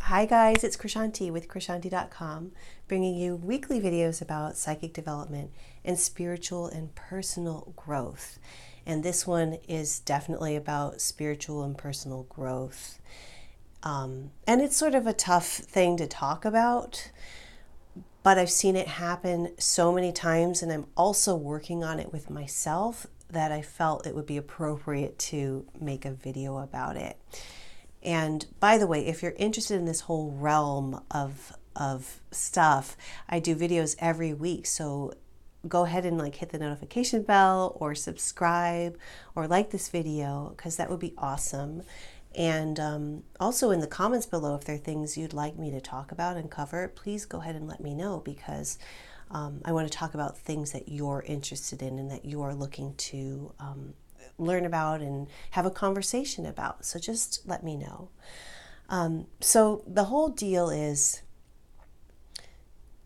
Hi guys, it's Krishanti with Krishanti.com, bringing you weekly videos about psychic development and spiritual and personal growth. And this one is definitely about spiritual and personal growth. And it's sort of a tough thing to talk about, but I've seen it happen so many times, and I'm also working on it with myself that I felt it would be appropriate to make a video about it. And by the way, if you're interested in this whole realm of stuff, I do videos every week. So go ahead and hit the notification bell or subscribe or like this video, because that would be awesome. And also in the comments below, if there are things you'd like me to talk about and cover, please go ahead and let me know, because I want to talk about things that you're interested in and that you're looking to learn about and have a conversation about. So just let me know. So the whole deal is,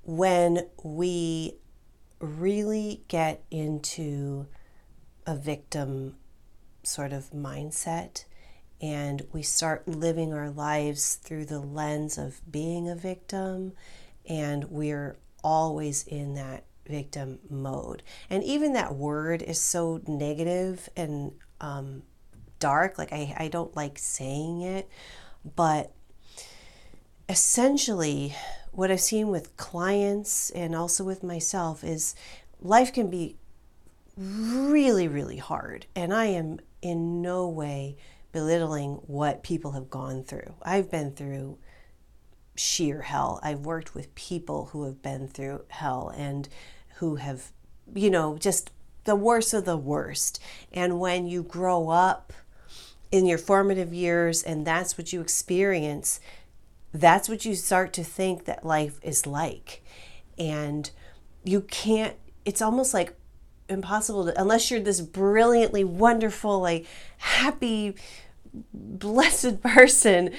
when we really get into a victim sort of mindset and we start living our lives through the lens of being a victim, and we're always in that victim mode. And even that word is so negative and dark. I don't like saying it, but essentially what I've seen with clients and also with myself is life can be really, really hard. And I am in no way belittling what people have gone through. I've been through sheer hell. I've worked with people who have been through hell and who have, just the worst of the worst. And when you grow up in your formative years and that's what you experience, that's what you start to think that life is like. And you can't, it's almost like impossible to, unless you're this brilliantly wonderful, happy, blessed person,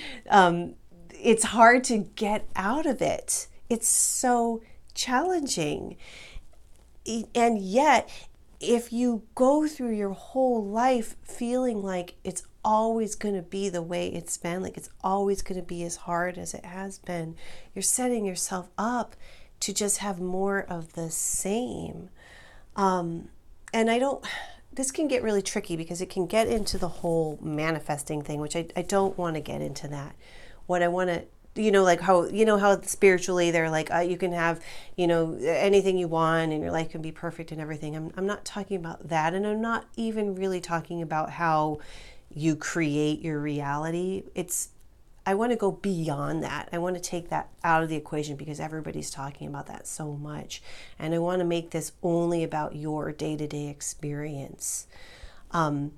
it's hard to get out of it. It's so challenging. And yet, if you go through your whole life feeling like it's always going to be the way it's been, like it's always going to be as hard as it has been, you're setting yourself up to just have more of the same. And this can get really tricky because it can get into the whole manifesting thing, which I don't want to get into that. What I want to, how spiritually they're like, you can have, anything you want and your life can be perfect and everything. I'm not talking about that. And I'm not even really talking about how you create your reality. I want to go beyond that. I want to take that out of the equation because everybody's talking about that so much. And I want to make this only about your day-to-day experience. And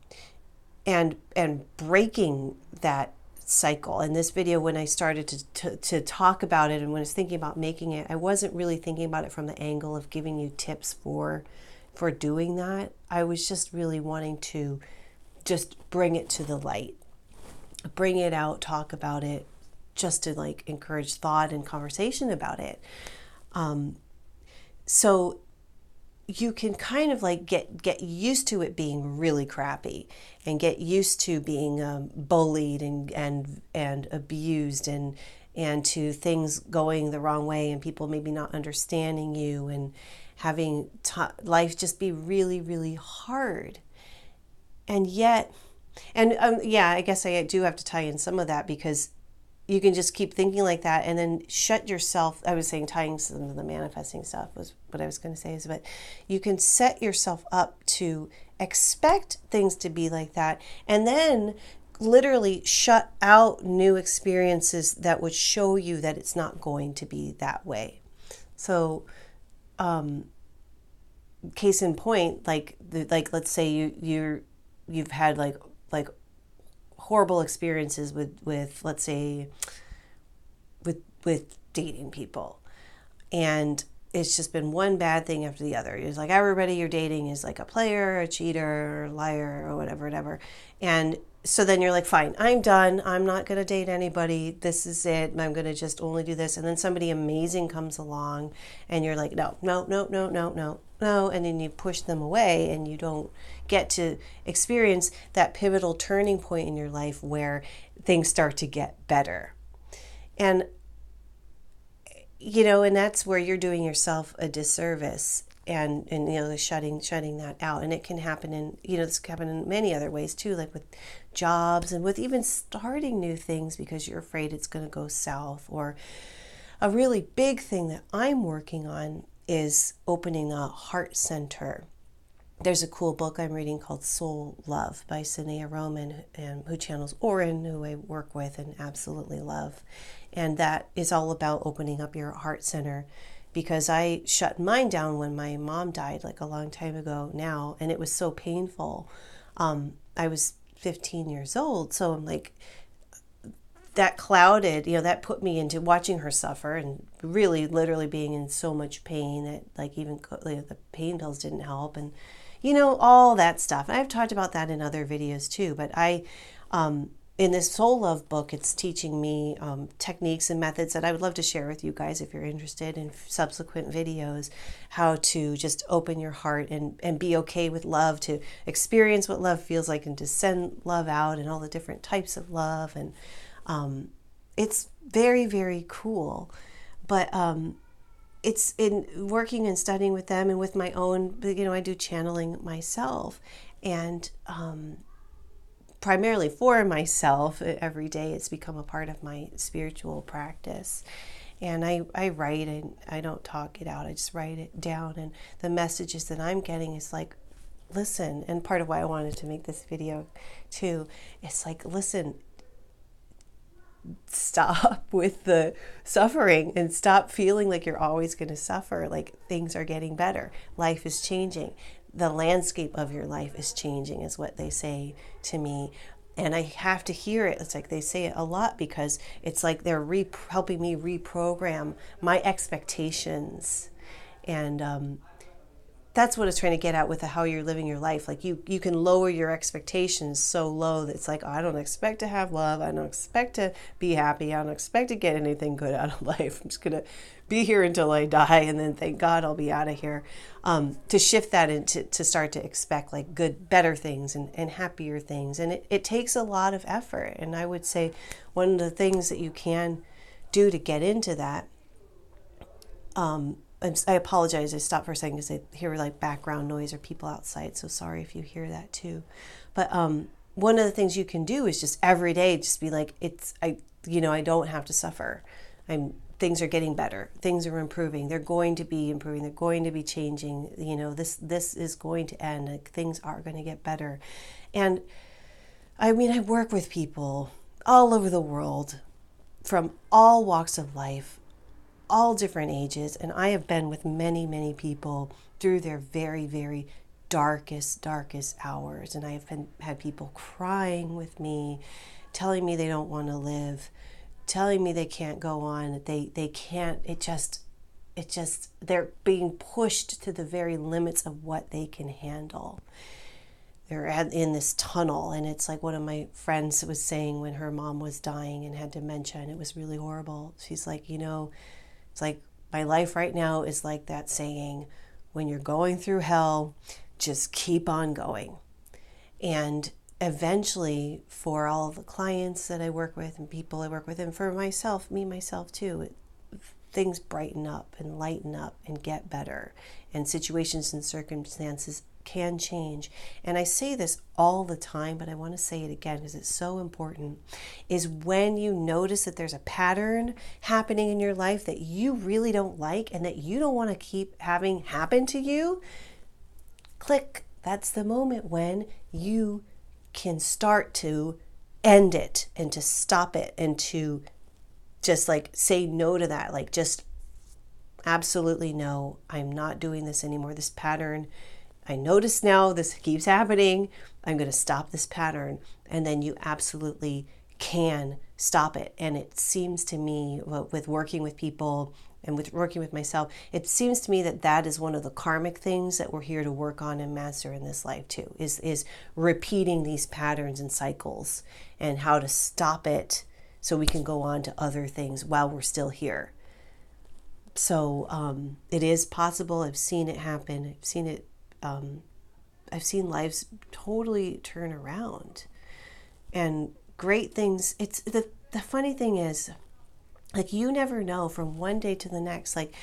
breaking that cycle. In this video, when I started to talk about it and when I was thinking about making it, I wasn't really thinking about it from the angle of giving you tips for doing that. I was just really wanting to just bring it to the light, bring it out, talk about it, just to encourage thought and conversation about it. So you can kind of get used to it being really crappy and get used to being bullied and abused and to things going the wrong way and people maybe not understanding you and having life just be really, really hard. And yet, I guess I do have to tie in some of that, because you can just keep thinking like that and then shut yourself. I was saying tying some of the manifesting stuff was what I was going to say, but you can set yourself up to expect things to be like that and then literally shut out new experiences that would show you that it's not going to be that way. So, case in point, let's say you've had like horrible experiences with let's say with dating people, and it's just been one bad thing after the other. It's like everybody you're dating is like a player, a cheater, a liar, or whatever. And so then you're like, fine, I'm done. I'm not going to date anybody. This is it. I'm going to just only do this. And then somebody amazing comes along and you're like, no. And then you push them away and you don't get to experience that pivotal turning point in your life where things start to get better. And, you know, and that's where you're doing yourself a disservice, and you know, the shutting that out. And it can happen in, you know, this can happen in many other ways too, like with jobs and with even starting new things because you're afraid it's going to go south. Or a really big thing that I'm working on is opening a heart center. There's a cool book I'm reading called Soul Love by Sanea Roman, who channels Oren, who I work with and absolutely love. And that is all about opening up your heart center, because I shut mine down when my mom died, like a long time ago now, and it was so painful. I was 15 years old, so I'm like, that clouded, you know, that put me into watching her suffer and really literally being in so much pain that, like, even the pain pills didn't help, and, you know, all that stuff. And I've talked about that in other videos too, but in this Soul Love book, it's teaching me techniques and methods that I would love to share with you guys if you're interested in subsequent videos, how to just open your heart and be okay with love, to experience what love feels like and to send love out and all the different types of love. And it's very, very cool. But it's in working and studying with them and with my own, you know, I do channeling myself, and primarily for myself every day. It's become a part of my spiritual practice. And I write, and I don't talk it out, I just write it down. And the messages that I'm getting is like, listen, and part of why I wanted to make this video too, it's like, listen, stop with the suffering and stop feeling like you're always going to suffer. Like, things are getting better. Life is changing. The landscape of your life is changing, is what they say to me. And I have to hear it. It's like they say it a lot, because it's like they're helping me reprogram my expectations. And that's what it's trying to get at with how you're living your life. Like, you can lower your expectations so low that it's like, oh, I don't expect to have love. I don't expect to be happy. I don't expect to get anything good out of life. I'm just going to be here until I die, and then thank God I'll be out of here. To shift that into, to start to expect like good, better things and happier things. And it takes a lot of effort. And I would say one of the things that you can do to get into that, I apologize, I stopped for a second because I hear like background noise or people outside, so sorry if you hear that too. But one of the things you can do is just every day just be like, I don't have to suffer. Things are getting better. Things are improving. They're going to be improving. They're going to be changing. You know, this is going to end. Like, things are going to get better. And I mean, I work with people all over the world from all walks of life, all different ages, and I have been with many, many people through their very, very darkest hours. And I have had people crying with me, telling me they don't want to live, telling me they can't go on, that they can't, it just, they're being pushed to the very limits of what they can handle. They're in this tunnel, and it's like, one of my friends was saying when her mom was dying and had dementia, and it was really horrible. She's like, you know, it's like, my life right now is like that saying, when you're going through hell, just keep on going. And eventually, for all of the clients that I work with and people I work with, and for myself too, things brighten up and lighten up and get better. And situations and circumstances can change. And I say this all the time, but I want to say it again because it's so important, is when you notice that there's a pattern happening in your life that you really don't like and that you don't want to keep having happen to you, click. That's the moment when you can start to end it and to stop it and to just like say no to that. Like, just absolutely no, I'm not doing this anymore. This pattern, I notice now this keeps happening. I'm going to stop this pattern. And then you absolutely can stop it. And it seems to me, with working with people and with working with myself, it seems to me that that is one of the karmic things that we're here to work on and master in this life too, is repeating these patterns and cycles, and how to stop it so we can go on to other things while we're still here. So it is possible. I've seen it happen. I've seen lives totally turn around, and great things. It's the funny thing is, Like, you never know from one day to the next, like,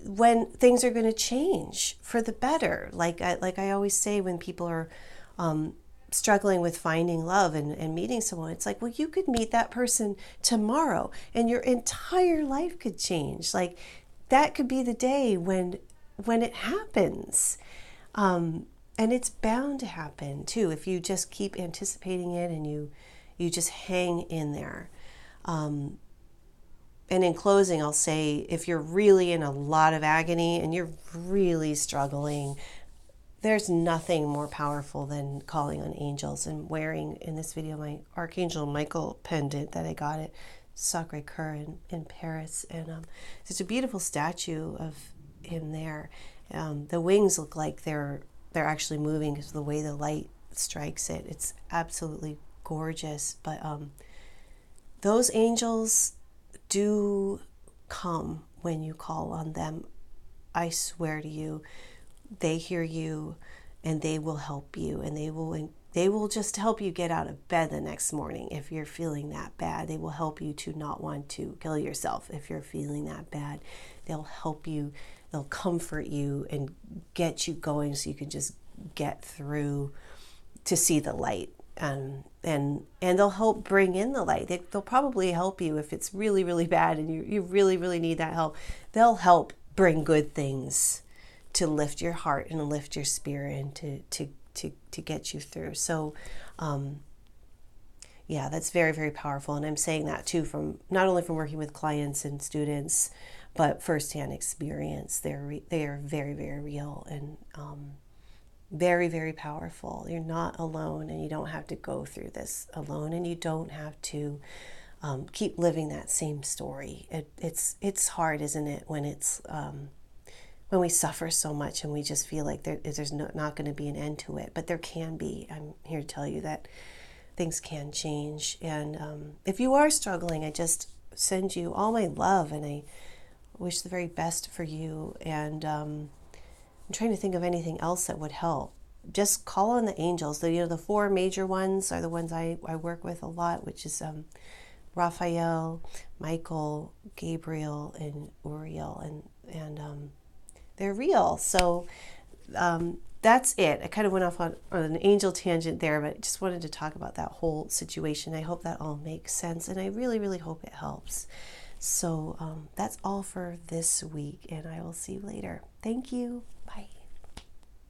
when things are going to change for the better. Like I always say, when people are struggling with finding love and meeting someone, it's like, well, you could meet that person tomorrow and your entire life could change. Like, that could be the day when it happens. And it's bound to happen too if you just keep anticipating it and you just hang in there. And in closing, I'll say, if you're really in a lot of agony and you're really struggling, there's nothing more powerful than calling on angels and wearing, in this video, my Archangel Michael pendant that I got at Sacré-Cœur in Paris. And it's a beautiful statue of him there. The wings look like they're actually moving because of the way the light strikes it. It's absolutely gorgeous. But those angels do come when you call on them. I swear to you, they hear you and they will help you, and they will just help you get out of bed the next morning if you're feeling that bad. They will help you to not want to kill yourself if you're feeling that bad. They'll help you, they'll comfort you and get you going so you can just get through to see the light. And they'll help bring in the light. They'll probably help you if it's really, really bad and you really, really need that help. They'll help bring good things to lift your heart and lift your spirit and to get you through. So, yeah, that's very, very powerful. And I'm saying that too, from not only from working with clients and students, but firsthand experience. They are very, very real and very, very powerful. You're not alone, and you don't have to go through this alone, and you don't have to keep living that same story. It's hard, isn't it, when it's when we suffer so much and we just feel like there's not going to be an end to it. But there can be. I'm here to tell you that things can change. And if you are struggling, I just send you all my love, and I wish the very best for you. And I'm trying to think of anything else that would help. Just call on the angels. The four major ones are the ones I work with a lot, which is Raphael, Michael, Gabriel, and Uriel, and they're real. So that's it. I kind of went off on an angel tangent there, but I just wanted to talk about that whole situation. I hope that all makes sense, and I really, really hope it helps. So that's all for this week, and I will see you later. Thank you.